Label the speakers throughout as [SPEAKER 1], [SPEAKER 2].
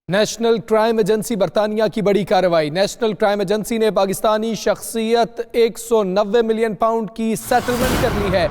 [SPEAKER 1] National crime agency बरतानिया की बड़ी कार्रवाई। नेशनल क्राइम एजेंसी ने पाकिस्तानी शख्सियत 190 मिलियन पाउंड की सेटलमेंट कर ली है।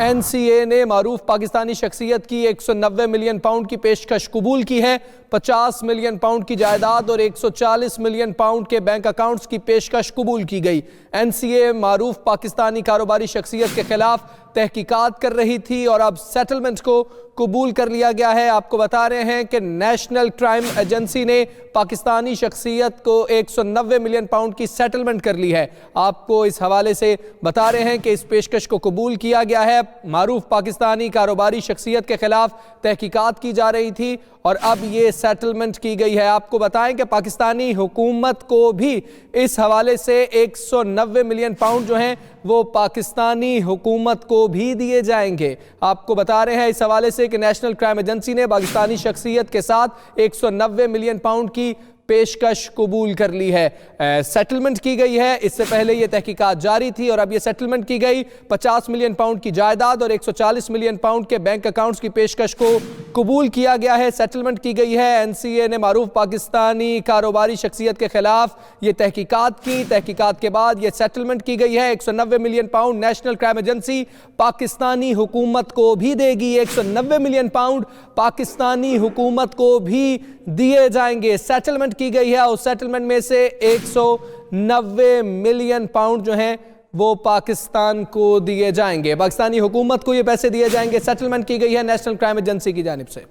[SPEAKER 1] एनसीए ने मारूफ पाकिस्तानी शख्सियत की 190 मिलियन पाउंड की पेशकश कबूल की है। 50 मिलियन पाउंड की जायदाद और 140 मिलियन पाउंड के बैंक अकाउंट्स की पेशकश कबूल की गई। एनसीए मारूफ पाकिस्तानी कारोबारी शख्सियत के खिलाफ तहकीकात कर रही थी और अब सेटलमेंट को कबूल कर लिया गया है। आपको बता रहे हैं कि नेशनल क्राइम एजेंसी ने पाकिस्तानी शख्सियत को 190 मिलियन पाउंड की सेटलमेंट कर ली है। आपको इस हवाले से बता रहे हैं कि इस पेशकश को कबूल किया गया है। मारूफ पाकिस्तानी कारोबारी शख्सियत के खिलाफ तहकीकात की जा रही थी और अब ये सेटलमेंट की गई है। आपको बताएं कि पाकिस्तानी हुकूमत को भी इस हवाले से 190 मिलियन पाउंड जो हैं वो पाकिस्तानी हुकूमत को भी दिए जाएंगे। आपको बता रहे हैं इस हवाले से कि नेशनल क्राइम एजेंसी ने पाकिस्तानी शख्सियत के साथ 190 मिलियन पाउंड की पेशकश कबूल कर ली है। सेटलमेंट की गई है। इससे पहले यह तहकीकात जारी थी और अब यह सेटलमेंट की गई। 50 मिलियन पाउंड की जायदाद और 140 मिलियन पाउंड के बैंक अकाउंट्स की पेशकश को कबूल किया गया है। सेटलमेंट की गई है। एनसीए ने मारूफ पाकिस्तानी कारोबारी शख्सियत के खिलाफ ये तहकीकात की। तहकीकात के बाद यह सेटलमेंट की गई है। 190 million pound national crime agency Pakistani हुकूमत को भी देगी। 190 मिलियन पाउंड पाकिस्तानी हुकूमत को भी दिए जाएंगे। सेटलमेंट की गई है और सेटलमेंट में से 190 मिलियन पाउंड जो हैं वो पाकिस्तान को दिए जाएंगे। पाकिस्तानी हुकूमत को ये पैसे दिए जाएंगे। सेटलमेंट की गई है नेशनल क्राइम एजेंसी की जानिब से।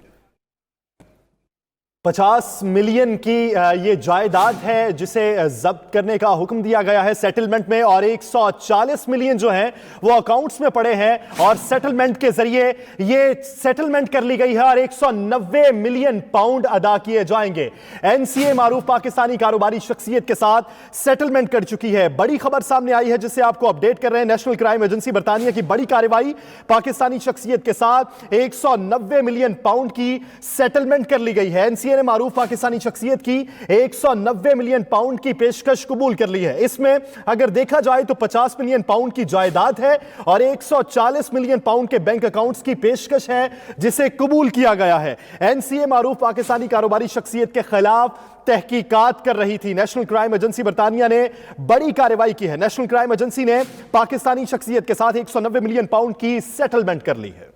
[SPEAKER 2] 50 मिलियन की ये जायदाद है जिसे जब्त करने का हुक्म दिया गया है सेटलमेंट में, और 140 मिलियन जो हैं वो अकाउंट्स में पड़े हैं और सेटलमेंट के जरिए ये सेटलमेंट कर ली गई है और 190 मिलियन पाउंड अदा किए जाएंगे। एनसीए मारूफ पाकिस्तानी कारोबारी शख्सियत के साथ सेटलमेंट कर चुकी है। बड़ी खबर सामने आई है जिससे आपको अपडेट कर रहे हैं। नेशनल क्राइम एजेंसी बरतानिया की बड़ी कार्रवाई। पाकिस्तानी शख्सियत के साथ 190 मिलियन पाउंड की सेटलमेंट कर ली गई है। एनसीए ने मारूफ पाकिस्तानी शख्सियत की 190 मिलियन पाउंड की पेशकश कबूल कर ली है। इसमें अगर देखा जाए तो 50 मिलियन पाउंड की जायदाद है और 140 मिलियन पाउंड के बैंक अकाउंट्स की पेशकश है जिसे कबूल किया गया है। एनसीए मारूफ पाकिस्तानी कारोबारी शख्सियत के खिलाफ तहकीकात कर रही थी। नेशनल क्राइम एजेंसी बरतानिया ने बड़ी कार्रवाई की है। नेशनल क्राइम एजेंसी ने पाकिस्तानी शख्सियत के साथ 190 मिलियन पाउंड की सेटलमेंट कर ली है।